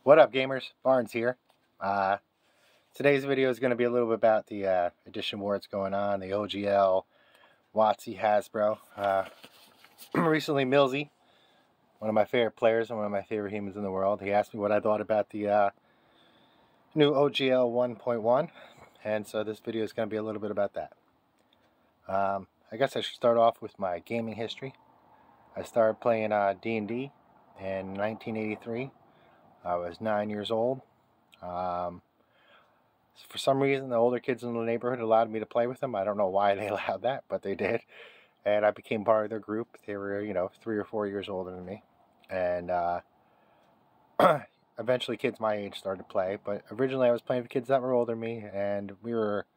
What up, gamers? Barnes here. Today's video is going to be a little bit about the edition war that's going on, the OGL, WotC, Hasbro. Recently, Millsy, one of my favorite players and one of my favorite humans in the world, he asked me what I thought about the new OGL 1.1, and so this video is going to be a little bit about that. I guess I should start off with my gaming history. I started playing D&D in 1983. I was 9 years old. For some reason, the older kids in the neighborhood allowed me to play with them. I don't know why they allowed that, but they did. And I became part of their group. They were, 3 or 4 years older than me. And eventually kids my age started to play. But originally I was playing with kids that were older than me. And we were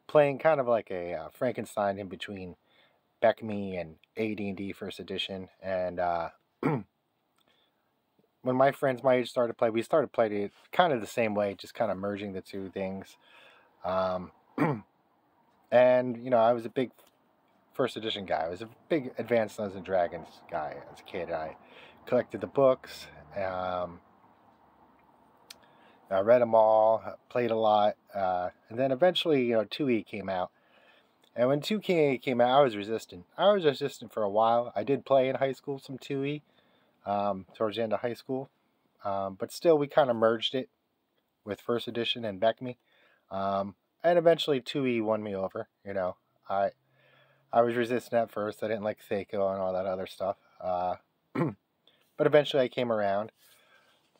playing kind of like a Frankenstein in between Beckme and AD&D First Edition. And when my friends my age started to play, we started playing it kind of the same way, just kind of merging the two things. And, I was a big First Edition guy. I was a big Advanced Dungeons and Dragons guy as a kid. I collected the books. I read them all, played a lot. And then eventually, 2E came out. And when 2K came out, I was resistant. I was resistant for a while. I did play in high school some 2E. Towards the end of high school, but still we kind of merged it with First Edition and Beckme, and eventually 2E won me over. I was resistant at first. I didn't like Thaco and all that other stuff, but eventually I came around.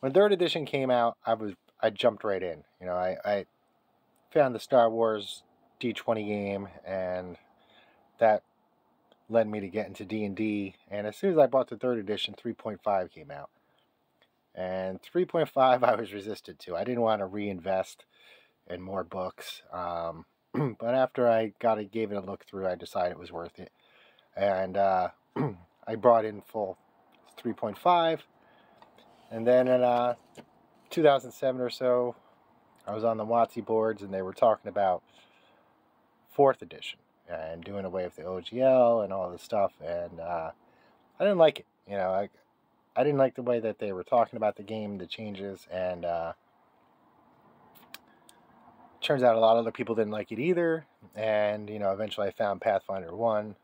When 3rd Edition came out, I jumped right in. I found the Star Wars D20 game, and that led me to get into D&D, and as soon as I bought the 3rd edition, 3.5 came out. And 3.5 I was resistant to. I didn't want to reinvest in more books. But after I gave it a look through, I decided it was worth it. And I brought in full 3.5. And then in 2007 or so, I was on the WotC boards, and they were talking about 4th edition and doing away with the OGL and all this stuff, and I didn't like it. I didn't like the way that they were talking about the game, the changes, and turns out a lot of other people didn't like it either. And eventually I found Pathfinder 1,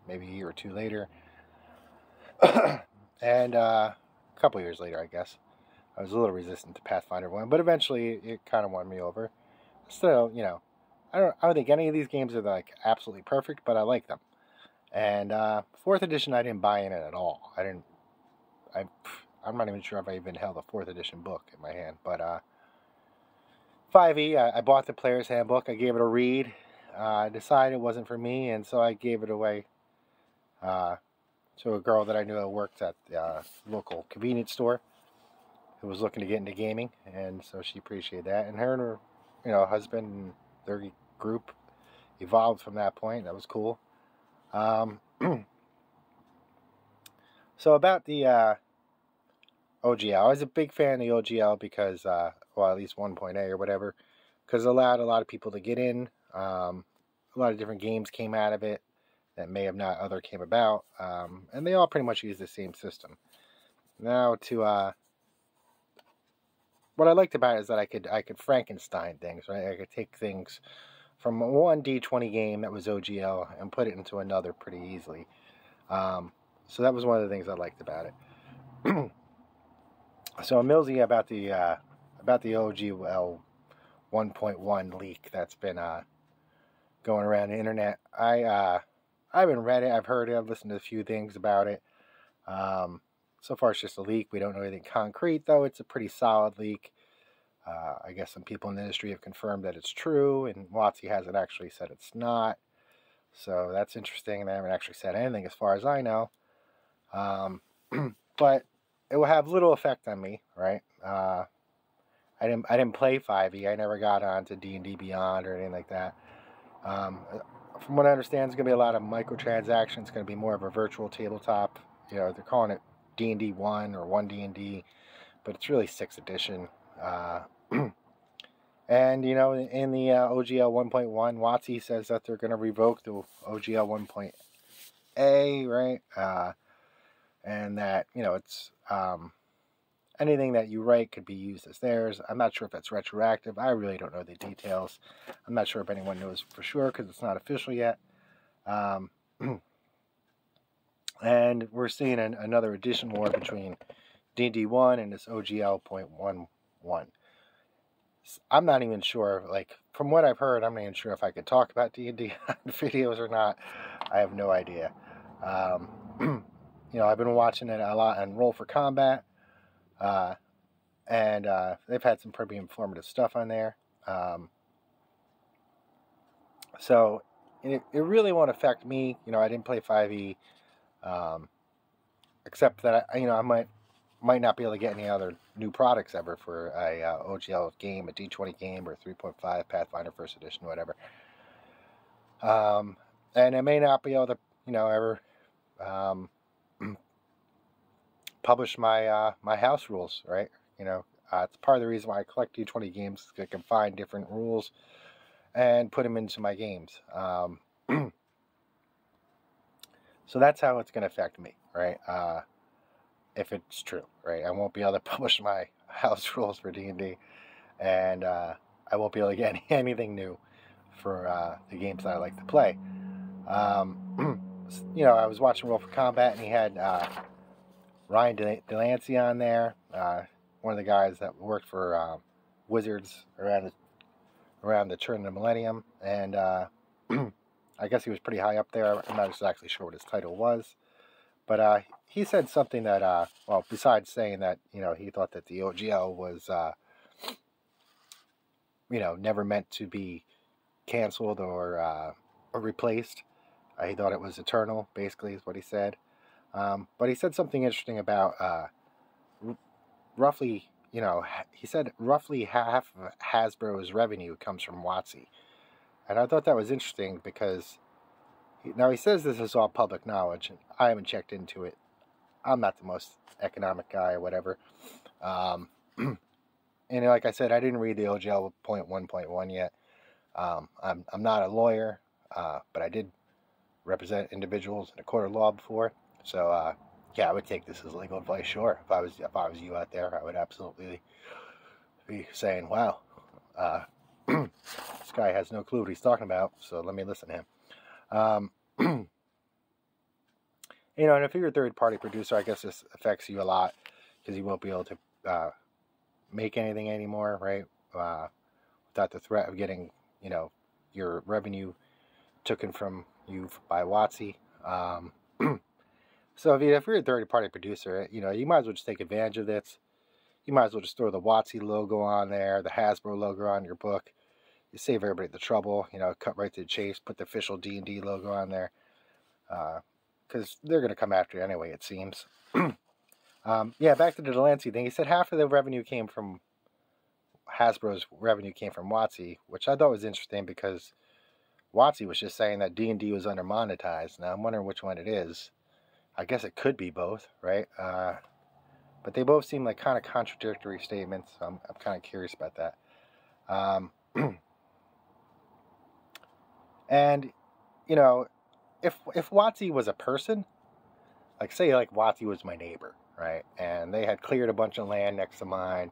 maybe a year or two later, and a couple years later, I guess. I was a little resistant to Pathfinder 1, but eventually it kind of won me over. Still, I don't think any of these games are like absolutely perfect, but I like them. And 4th edition, I didn't buy in it at all. I'm not even sure if I even held a 4th edition book in my hand. But 5e, I bought the player's handbook. I gave it a read. I decided it wasn't for me, and so I gave it away to a girl that I knew that worked at the local convenience store who was looking to get into gaming, and so she appreciated that. And her and her, husband and their group evolved from that point. That was cool. So about the OGL, I was a big fan of the OGL because, at least 1.A or whatever, because it allowed a lot of people to get in. A lot of different games came out of it that may have not other came about, and they all pretty much use the same system. Now what I liked about it is that I could Frankenstein things, right? I could take things from one D20 game that was OGL and put it into another pretty easily. So that was one of the things I liked about it. So Millsy about the OGL 1.1 leak that's been going around the internet. I haven't read it. I've heard it. I've listened to a few things about it. So far, it's just a leak. We don't know anything concrete, though. It's a pretty solid leak. I guess some people in the industry have confirmed that it's true, and WotC hasn't actually said it's not. So that's interesting. They haven't actually said anything as far as I know. But it will have little effect on me, right? I didn't play 5e. I never got onto D&D Beyond or anything like that. From what I understand, it's going to be a lot of microtransactions. It's going to be more of a virtual tabletop. They're calling it D&D 1 or 1D&D, but it's really 6th edition. And, in the OGL 1.1, WotC says that they're going to revoke the OGL 1.A, right? And that, it's anything that you write could be used as theirs. I'm not sure if it's retroactive. I really don't know the details. I'm not sure if anyone knows for sure because it's not official yet. And we're seeing another edition war between D&D 1 and this OGL .11. I'm not even sure, like, from what I've heard, I'm not even sure if I could talk about D&D on videos or not. I have no idea. You know, I've been watching it a lot on Roll for Combat, and they've had some pretty informative stuff on there. So it really won't affect me. You know, I didn't play 5e, except that I might not be able to get any other new products ever for a OGL game, a D20 game, or 3.5 Pathfinder First Edition, whatever. And I may not be able to, you know, ever publish my my house rules, right? You know, it's part of the reason why I collect D20 games, because I can find different rules and put them into my games. So that's how it's going to affect me, right? If it's true, right? I won't be able to publish my house rules for D&D, and I won't be able to get anything new for the games that I like to play. You know, I was watching Roll for Combat, and he had Ryan Delancey on there, one of the guys that worked for Wizards around the turn of the millennium, and I guess he was pretty high up there. I'm not exactly sure what his title was, but he said something that, well, besides saying that, you know, he thought that the OGL was, you know, never meant to be canceled or replaced. He thought it was eternal, basically, is what he said. But he said something interesting about roughly, you know, he said roughly half of Hasbro's revenue comes from WotC. And I thought that was interesting because, now he says this is all public knowledge, and I haven't checked into it. I'm not the most economic guy or whatever. And like I said, I didn't read the OGL .1.1 yet. I'm not a lawyer, but I did represent individuals in a court of law before. So yeah, I would take this as legal advice. Sure, if I was you out there, I would absolutely be saying, "Wow, this guy has no clue what he's talking about." So let me listen to him. You know, and if you're a third-party producer, I guess this affects you a lot because you won't be able to make anything anymore, right? Without the threat of getting, you know, your revenue taken from you by WotC. So if you're a third-party producer, you know, you might as well just take advantage of this. You might as well just throw the WotC logo on there, the Hasbro logo on your book. You save everybody the trouble, you know, cut right to the chase, put the official D&D logo on there. Because they're going to come after you anyway, it seems. Yeah, back to the Delancey thing. He said half of the revenue came from Hasbro's revenue came from WotC, which I thought was interesting because WotC was just saying that D&D was under-monetized. Now I'm wondering which one it is. I guess it could be both, right? But they both seem like kind of contradictory statements. So I'm kind of curious about that. And, you know, if WotC was a person, like say like WotC was my neighbor, right? And they had cleared a bunch of land next to mine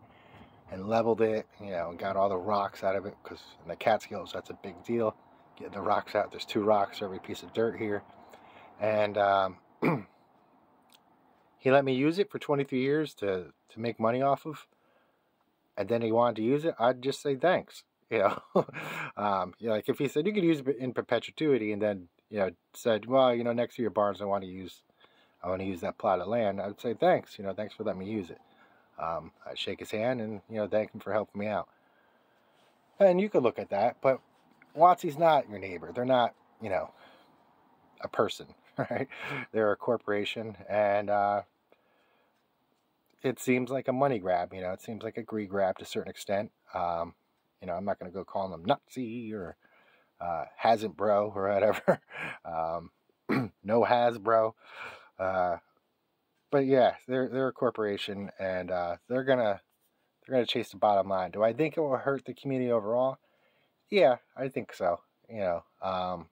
and leveled it, you know, and got all the rocks out of it, because in the Catskills, that's a big deal. Getting the rocks out. There's 2 rocks for every piece of dirt here. And he let me use it for 23 years to make money off of. And then he wanted to use it. I'd just say thanks. You know, you know, like if he said you could use it in perpetuity, and then, you know, said, well, you know, next to your barns, I want to use that plot of land, I'd say thanks. You know, thanks for letting me use it. I'd shake his hand and, you know, thank him for helping me out. And you could look at that, but WotC's not your neighbor. They're not, you know, a person, right? They're a corporation, and it seems like a money grab. You know, it seems like a greed grab to a certain extent. You know, I'm not going to go calling them Nazi or hasn't bro or whatever. No Hasbro. But yeah, they're a corporation, and they're gonna chase the bottom line. Do I think it will hurt the community overall? Yeah, I think so. You know,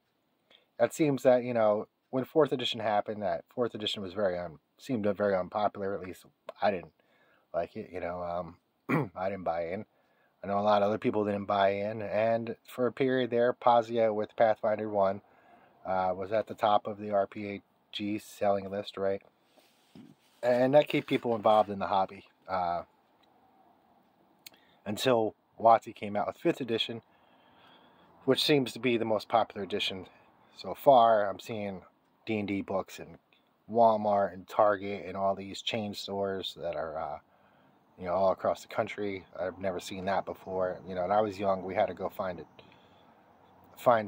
it seems that, you know, when 4th edition happened, that 4th edition was seemed very unpopular. At least I didn't like it. I didn't buy in. I know a lot of other people didn't buy in, and for a period there, Pazia with Pathfinder 1 was at the top of the RPG selling list, right? And that kept people involved in the hobby until WotC came out with 5th edition, which seems to be the most popular edition so far. I'm seeing D&D books in Walmart and Target and all these chain stores that are all across the country. I've never seen that before. When I was young, we had to go find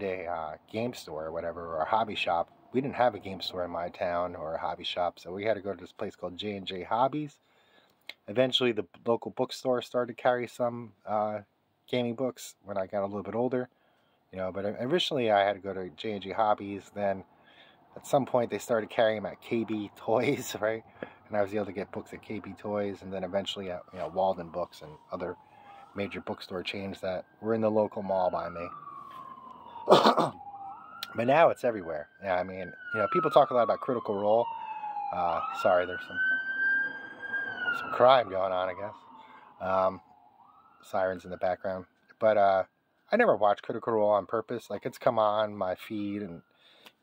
a game store or whatever, or a hobby shop. We didn't have a game store in my town or a hobby shop, so we had to go to this place called J&J Hobbies. Eventually, the local bookstore started to carry some gaming books when I got a little bit older. But originally I had to go to J&J Hobbies. Then at some point they started carrying them at KB Toys, right? And I was able to get books at KB Toys, and then eventually at Walden Books and other major bookstore chains that were in the local mall by me. But now it's everywhere. Yeah, I mean, people talk a lot about Critical Role. Sorry, there's some crime going on, I guess. Sirens in the background. But I never watched Critical Role on purpose. Like, it's come on my feed, and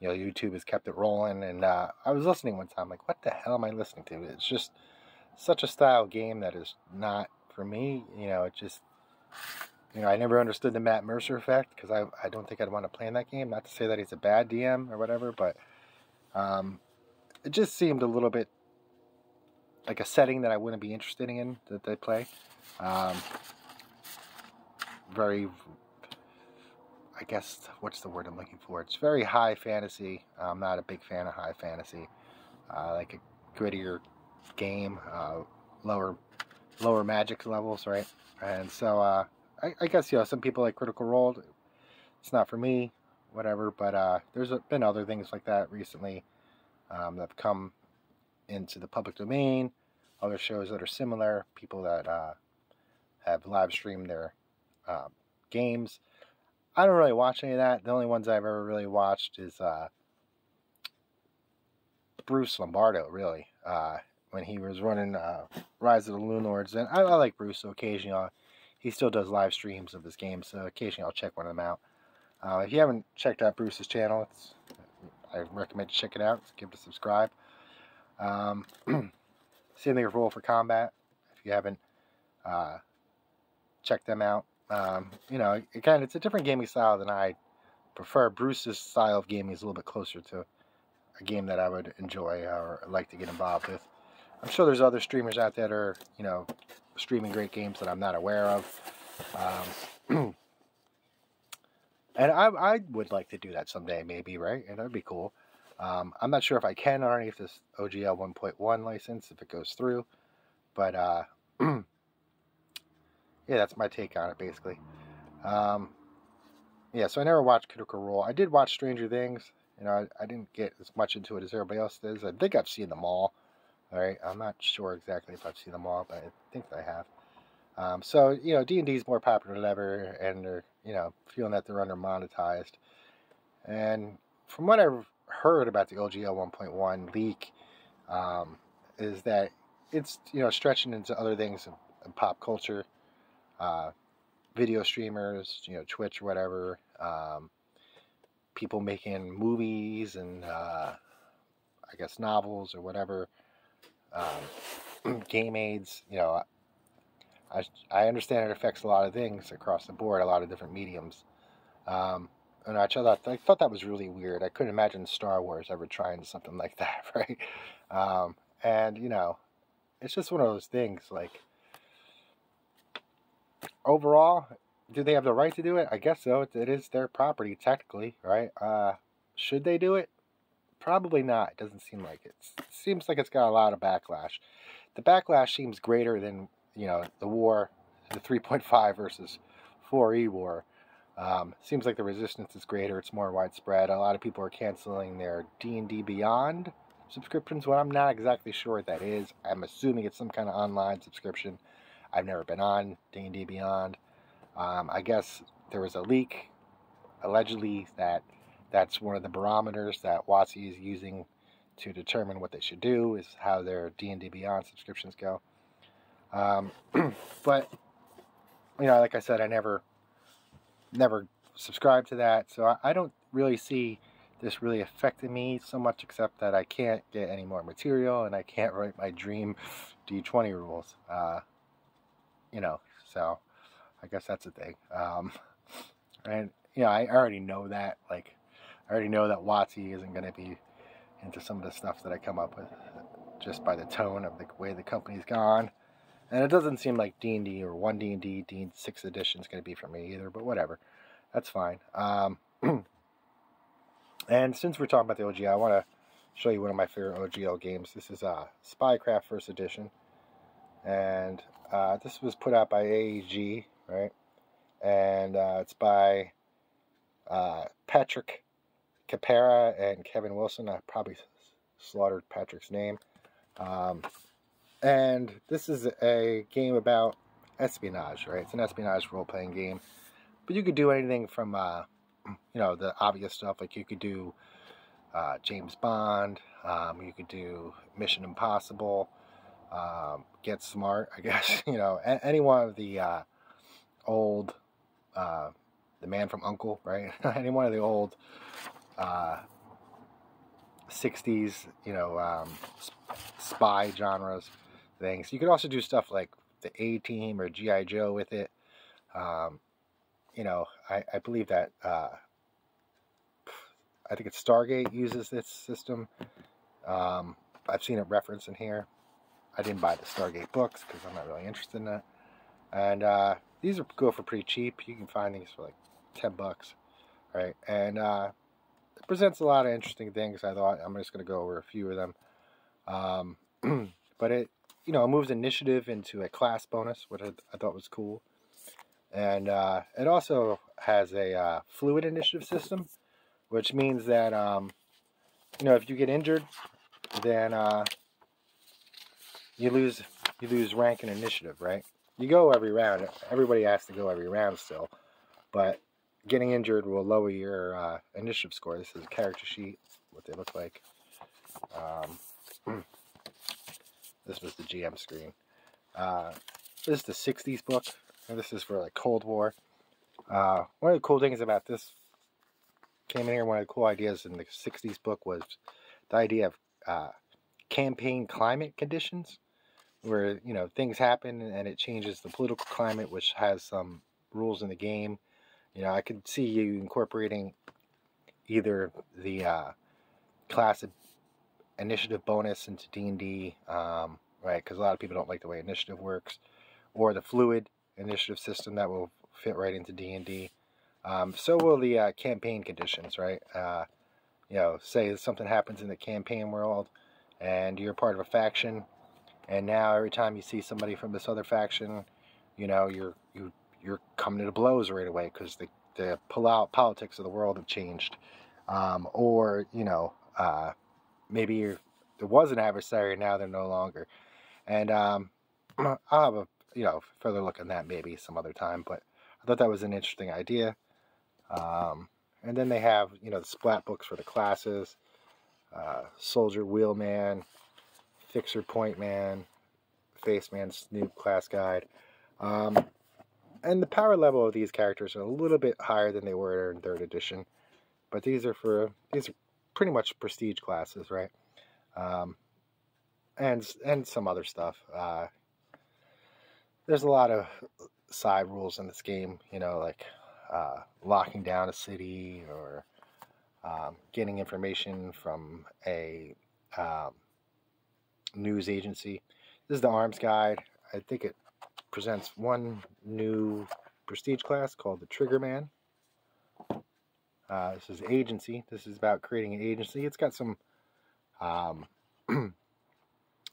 YouTube has kept it rolling. And I was listening one time, like, what the hell am I listening to? It's just such a style game that is not for me. It just, I never understood the Matt Mercer effect, because I don't think I'd want to play in that game. Not to say that he's a bad DM or whatever, but it just seemed a little bit like a setting that I wouldn't be interested in that they play. Very, I guess, what's the word I'm looking for? It's very high fantasy. I'm not a big fan of high fantasy. Like a grittier game, lower magic levels, right? And so I guess some people like Critical Role. It's not for me, whatever. But there's been other things like that recently that have come into the public domain. Other shows that are similar. People that have live streamed their games. I don't really watch any of that. The only ones I've ever really watched is Bruce Lombardo, really, when he was running Rise of the Lunards. And I like Bruce, so occasionally he still does live streams of his games, so occasionally I'll check one of them out. If you haven't checked out Bruce's channel, I recommend you check it out. Give it a subscribe. Same thing with Roll for Combat. If you haven't checked them out, again, it's a different gaming style than I prefer. Bruce's style of gaming is a little bit closer to a game that I would enjoy or like to get involved with. I'm sure there's other streamers out there that are, streaming great games that I'm not aware of. And I would like to do that someday, maybe, right? And that'd be cool. I'm not sure if I can underneath this OGL 1.1 license, if it goes through. But, yeah, that's my take on it, basically. Yeah, so I never watched Critical Role. I did watch Stranger Things. I didn't get as much into it as everybody else does. I think I've seen them all. All right, I'm not sure exactly if I've seen them all, but I think I have. So, D&D is more popular than ever, and they're, feeling that they're under monetized. And from what I've heard about the OGL 1.1 leak, is that it's, stretching into other things in pop culture, video streamers, Twitch or whatever, people making movies and, I guess, novels or whatever, game aids, I understand it affects a lot of things across the board, a lot of different mediums. And I thought that was really weird. I couldn't imagine Star Wars ever trying something like that, right? And, it's just one of those things, like, overall, do they have the right to do it? I guess so. It is their property, technically, right? Should they do it? Probably not. It doesn't seem like it. It seems like it's got a lot of backlash. The backlash seems greater than, the war, the 3.5 versus 4E war. Seems like the resistance is greater. It's more widespread. A lot of people are canceling their D&D Beyond subscriptions. Well, I'm not exactly sure what that is. I'm assuming it's some kind of online subscription. I've never been on D&D Beyond. I guess there was a leak, allegedly, that's one of the barometers that WotC is using to determine what they should do, is how their D&D Beyond subscriptions go. But you know, like I said, I never subscribed to that, so I don't really see this really affecting me so much, except that I can't get any more material and I can't write my dream D20 rules. You know, so I guess that's a thing. And you know, I already know that. Like, I already know that WotC isn't going to be into some of the stuff that I come up with, just by the tone of the way the company's gone. And it doesn't seem like D&D or 1D&D, D6th edition is going to be for me either, but whatever. That's fine. And since we're talking about the OGL, I want to show you one of my favorite OGL games. This is SpyCraft First Edition. And this was put out by AEG, right? And it's by Patrick Capera and Kevin Wilson. I probably slaughtered Patrick's name. And this is a game about espionage, right? It's an espionage role-playing game. But you could do anything from, you know, the obvious stuff. Like you could do James Bond. You could do Mission Impossible. Get Smart, I guess. You know, any one of the old, The Man from U.N.C.L.E., right? Any one of the old 60s, you know, spy genres things. You could also do stuff like the A-Team or G.I. Joe with it. You know, I believe that, I think it's Stargate uses this system. I've seen it referenced in here. I didn't buy the Stargate books because I'm not really interested in that. And these go for pretty cheap. You can find these for like $10, right? And it presents a lot of interesting things. I thought I'm just going to go over a few of them. But it, you know, it moves initiative into a class bonus, which I thought was cool. And it also has a fluid initiative system, which means that, you know, if you get injured, then you lose rank and initiative, right? You go every round. Everybody has to go every round still, but getting injured will lower your initiative score. This is a character sheet, what they look like. This was the GM screen. This is the 60s book, and this is for like Cold War. One of the cool things about this came in here, one of the cool ideas in the 60s book was the idea of campaign climate conditions, where, you know, things happen and it changes the political climate, which has some rules in the game. You know, I could see you incorporating either the class initiative bonus into D&D, right, because a lot of people don't like the way initiative works, or the fluid initiative system that will fit right into D&D. So will the campaign conditions, right? You know, say something happens in the campaign world and you're part of a faction, and now every time you see somebody from this other faction, you know, you're coming to blows right away because the politics of the world have changed. Or, you know, maybe there was an adversary, now they're no longer. And I'll have a, you know, further look at that maybe some other time, but I thought that was an interesting idea. And then they have, you know, the splat books for the classes, Soldier, Wheelman, Fixer, Point Man, Face Man, Snoop class guide. And the power level of these characters are a little bit higher than they were in 3rd edition, but these are pretty much prestige classes, right? And some other stuff. There's a lot of side rules in this game, you know, like locking down a city, or getting information from a news agency. This is the arms guide. I think it presents one new prestige class called the Triggerman. This is agency. This is about creating an agency. It's got some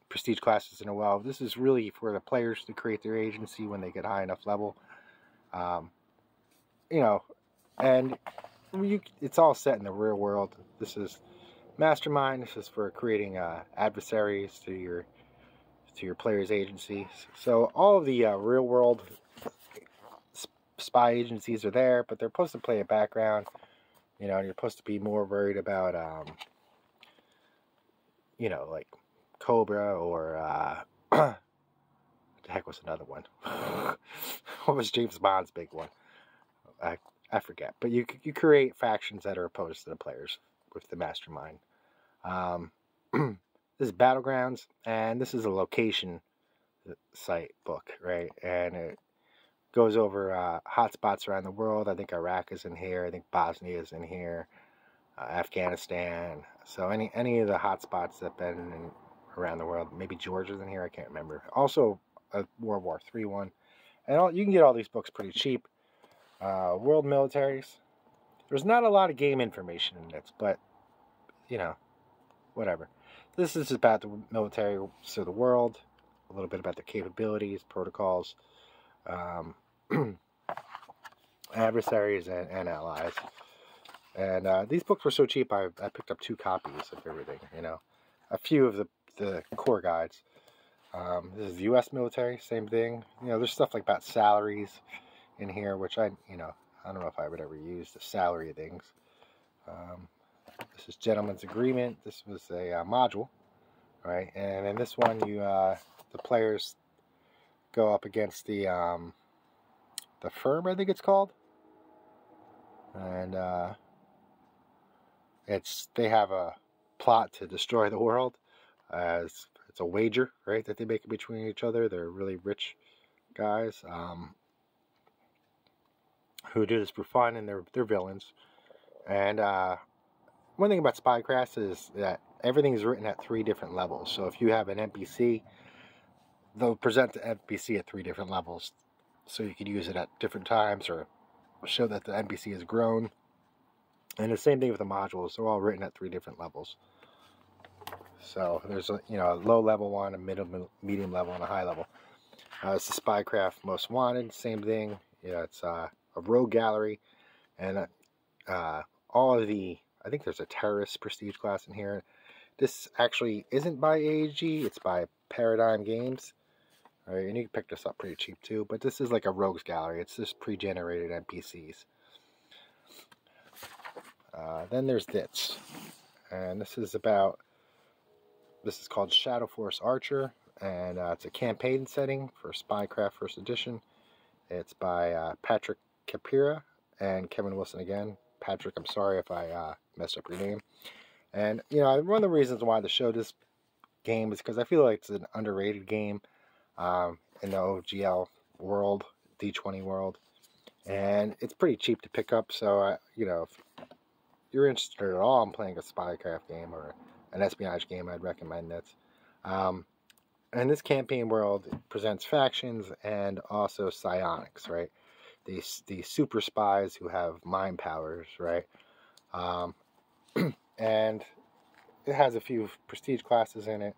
prestige classes in a while. This is really for the players to create their agency when they get high enough level. You know, and it's all set in the real world. This is Mastermind. This is for creating adversaries to your player's agency. So all of the real world spy agencies are there, but they're supposed to play a background. You know, and you're supposed to be more worried about, you know, like Cobra or what the the heck was another one? What was James Bond's big one? I forget. But you create factions that are opposed to the players with the mastermind. This is Battlegrounds, and this is a location site book, right? And it goes over hotspots around the world. I think Iraq is in here. I think Bosnia is in here. Afghanistan. So any of the hotspots that have been around the world. Maybe Georgia's in here. I can't remember. Also, a World War III one. And you can get all these books pretty cheap. World militaries. There's not a lot of game information in this, but, you know, whatever. This is about the military of the world. A little bit about their capabilities, protocols, adversaries, and allies. And these books were so cheap, I picked up 2 copies of everything, you know. A few of the core guides. This is U.S. military, same thing. You know, there's stuff like about salaries in here, which I don't know if I would ever use the salary things. This is Gentleman's Agreement. This was a module, right? And in this one, the players go up against the firm, I think it's called, and they have a plot to destroy the world. As it's a wager, right, that they make between each other. They're really rich guys who do this for fun, and they're villains. And one thing about SpyCraft is that everything is written at 3 different levels. So if you have an NPC, they'll present the NPC at 3 different levels, so you can use it at different times or show that the NPC has grown. And the same thing with the modules; they're all written at 3 different levels. So there's a low level one, a medium level, and a high level. It's the SpyCraft Most Wanted, same thing. Yeah, it's a rogue gallery, and all of I think there's a terrorist prestige class in here. This actually isn't by AEG; it's by Paradigm Games. All right, and you can pick this up pretty cheap too. But this is like a rogues gallery. It's just pre-generated NPCs. Then there's this, and this is called Shadow Force Archer, and it's a campaign setting for SpyCraft First Edition. It's by Patrick Capira and Kevin Wilson again. Patrick, I'm sorry if I messed up your name. And, one of the reasons why to show this game is because I feel like it's an underrated game in the OGL world, D20 world. And it's pretty cheap to pick up, so, if you're interested at all in playing a SpyCraft game or an espionage game, I'd recommend it. And this campaign world presents factions and also psionics, right? These super spies who have mind powers, right? And it has a few prestige classes in it,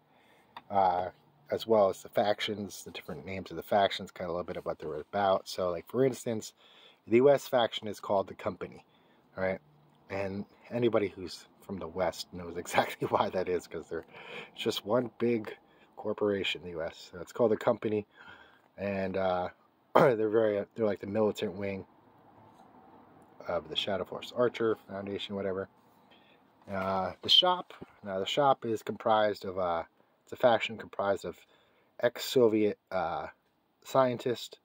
as well as the factions, the different names of the factions, kind of a little bit of what they're about. So, like, for instance, the U.S. faction is called the Company, right? And anybody who's from the West knows exactly why that is, because it's just one big corporation, the U.S. So it's called the Company, and they're like the militant wing of the Shadow Force Archer Foundation, whatever. The shop is comprised of it's a faction comprised of ex-Soviet scientists,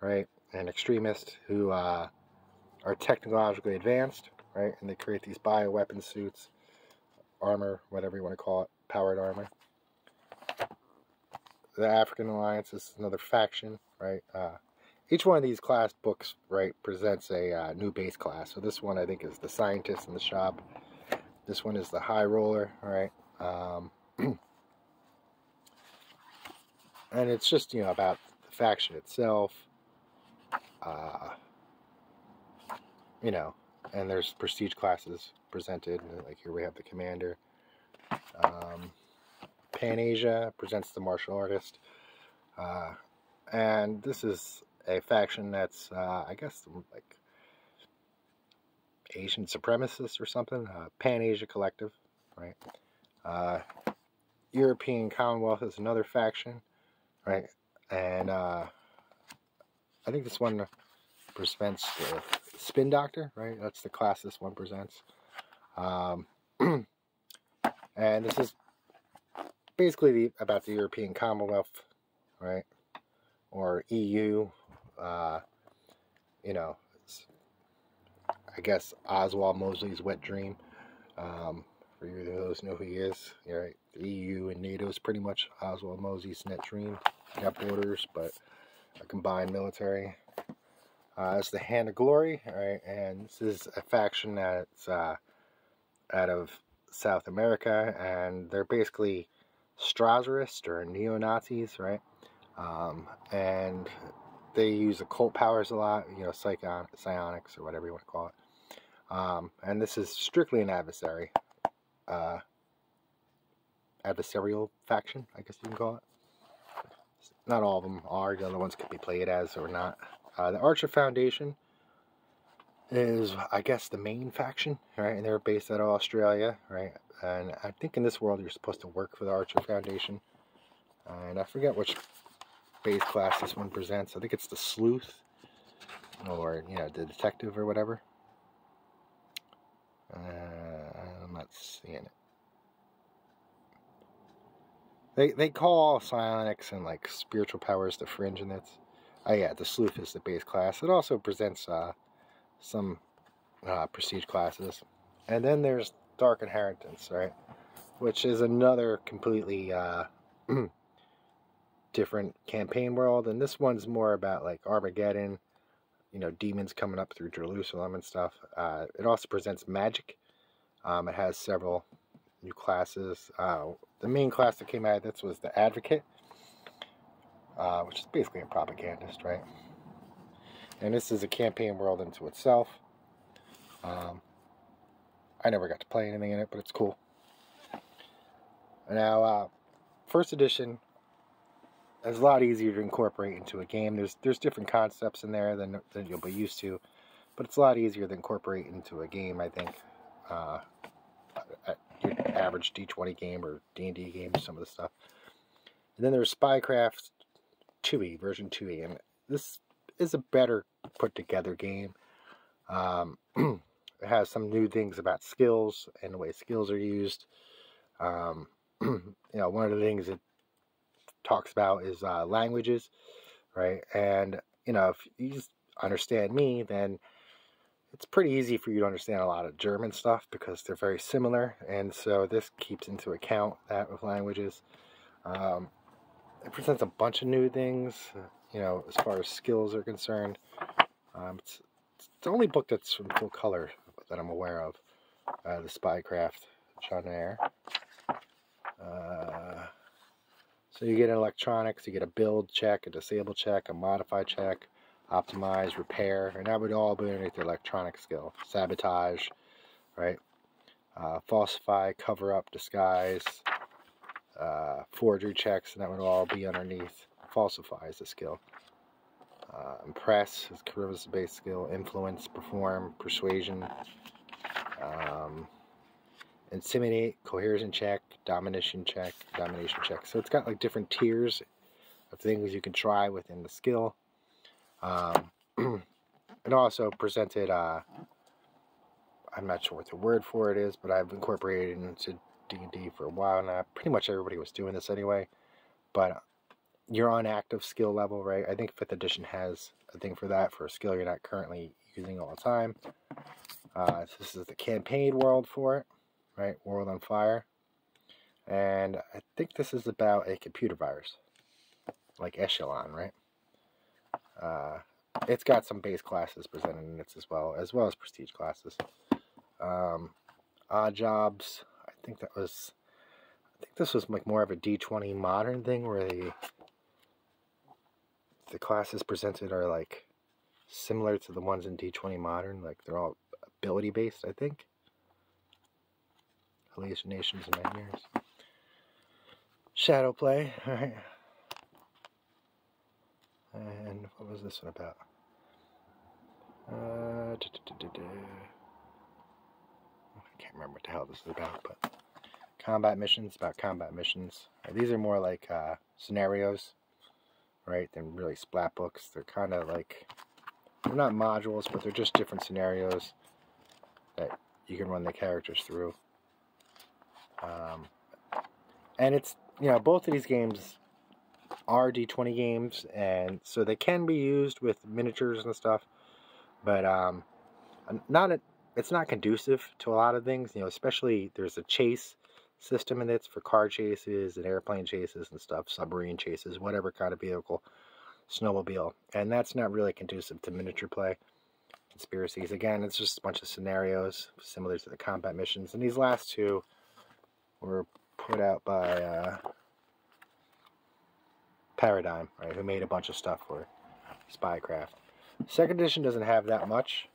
right, and extremists who are technologically advanced, right, and they create these bioweapon suits, armor, whatever you want to call it, powered armor. The African Alliance is another faction, right? Each one of these class books, right, presents a new base class. So this one, I think, is the scientist in the shop. This one is the high roller, right? And it's just, about the faction itself. And there's prestige classes presented. Like here we have the commander. Pan-Asia presents the martial artist. And this is a faction that's, I guess, like Asian supremacists or something. Pan-Asia Collective, right? European Commonwealth is another faction, right? And I think this one presents the Spin Doctor, right? That's the class this one presents. And this is basically about the European Commonwealth, right? or EU. You know, I guess Oswald Mosley's wet dream. For you those who know who he is, right? The EU and NATO is pretty much Oswald Mosley's net dream. Got borders, but a combined military. It's the Hand of Glory, right? And this is a faction that's out of South America, and they're basically Straserists or neo-Nazis, right? And they use occult powers a lot, you know, psionics or whatever you want to call it. And this is strictly an adversary. Adversarial faction, I guess you can call it. Not all of them are. The other ones could be played as or not. The Archer Foundation is, I guess, the main faction, right? And they're based out of Australia, right? And I think in this world you're supposed to work for the Archer Foundation. And I forget which base class this one presents. I think it's the Sleuth, or, you know, the Detective or whatever. I'm not seeing it. They call psionics and like spiritual powers the fringe, and that's, oh yeah, the Sleuth is the base class. It also presents some prestige classes, and then there's Dark Inheritance, right, which is another completely different campaign world, and this one's more about like Armageddon, you know, demons coming up through Jerusalem and stuff. It also presents magic. It has several new classes. The main class that came out of this was the Advocate, which is basically a propagandist, right? And this is a campaign world into itself. I never got to play anything in it, but it's cool. Now, first edition is a lot easier to incorporate into a game. There's different concepts in there than you'll be used to, but it's a lot easier to incorporate into a game, I think. Your average D20 game or D&D game, some of the stuff. And then there's SpyCraft 2e, version 2e, and this is a better put together game. It has some new things about skills and the way skills are used. You know, one of the things it talks about is languages, right? And, you know, if you just understand me, then it's pretty easy for you to understand a lot of German stuff because they're very similar, and so this keeps into account that with languages. It presents a bunch of new things, you know, as far as skills are concerned. It's the only book that's from full color that I'm aware of, the SpyCraft genre. So you get electronics, you get a build check, a disable check, a modify check, optimize, repair, and that would all be underneath the electronic skill. Sabotage, right? Falsify, cover up, disguise, forgery checks, and that would all be underneath. Falsify is the skill. Impress is charisma-based skill. Influence, perform, persuasion, intimidate, coercion check, domination check. So it's got like different tiers of things you can try within the skill. It also presented, I'm not sure what the word for it is, but I've incorporated it into D&D for a while now. Pretty much everybody was doing this anyway, but you're on active skill level, right? I think 5th edition has a thing for that, for a skill you're not currently using all the time. This is the campaign world for it, right? World on Fire. And I think this is about a computer virus, like Echelon, right? It's got some base classes presented in it as well as prestige classes. Odd Jobs, I think this was like more of a D20 modern thing where the classes presented are like similar to the ones in D20 modern, like they're all ability based, I think. Hallucinations and Nightmares. Shadow Play, alright. And what was this one about? I can't remember what the hell this is about, but combat missions, about combat missions. These are more like scenarios, right, than really splat books. They're kind of like, they're not modules, but they're just different scenarios that you can run the characters through. And it's, you know, both of these games are D20 games, and so they can be used with miniatures and stuff, but it's not conducive to a lot of things. You know, especially there's a chase system in it for car chases and airplane chases and stuff, submarine chases, whatever kind of vehicle, snowmobile, and that's not really conducive to miniature play. Conspiracies, again, it's just a bunch of scenarios similar to the combat missions, and these last two were put out by Paradigm, right, who made a bunch of stuff for SpyCraft. Second edition doesn't have that much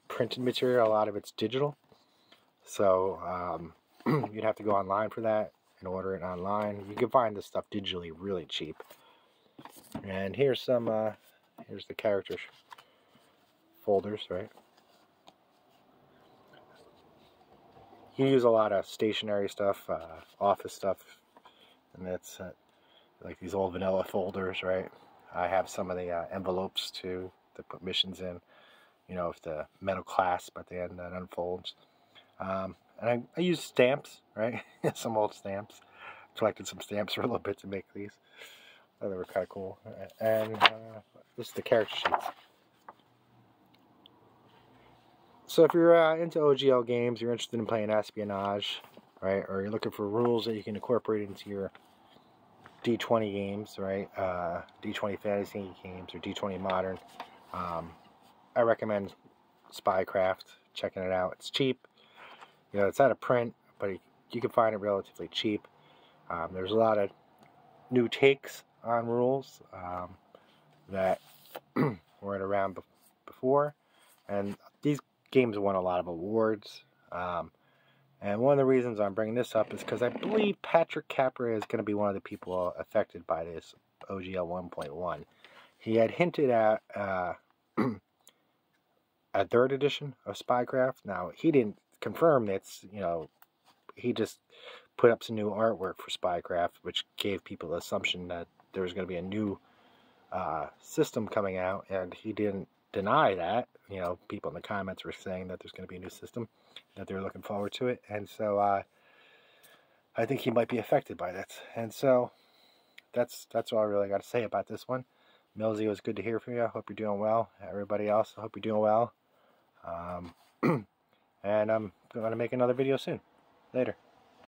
printed material. A lot of it's digital, so you'd have to go online for that and order it online. You can find this stuff digitally really cheap. And here's some here's the character folders, right? You use a lot of stationary stuff, office stuff, and that's like these old vanilla folders, right? I have some of the envelopes too to put missions in, you know, with the metal clasp at the end that unfolds. And I use stamps, right? Some old stamps. Collected some stamps for a little bit to make these. I thought they were kind of cool. And this is the character sheets. So if you're into OGL games, you're interested in playing espionage, right? Or you're looking for rules that you can incorporate into your D20 games, right? D20 fantasy games or D20 modern. I recommend SpyCraft. Checking it out. It's cheap. You know, it's out of print, but you can find it relatively cheap. There's a lot of new takes on rules that weren't around before, and these games won a lot of awards. And one of the reasons I'm bringing this up is because I believe Patrick Capra is going to be one of the people affected by this OGL 1.1. He had hinted at a third edition of SpyCraft. Now, he didn't confirm that, you know, he just put up some new artwork for SpyCraft, which gave people the assumption that there was going to be a new system coming out, and he didn't deny that. You know, people in the comments were saying that there's going to be a new system, that they're looking forward to it, and so I think he might be affected by that. And so that's all I really got to say about this one. Millsy, it was good to hear from you. I hope you're doing well. Everybody else, I hope you're doing well. And I'm going to make another video soon. Later.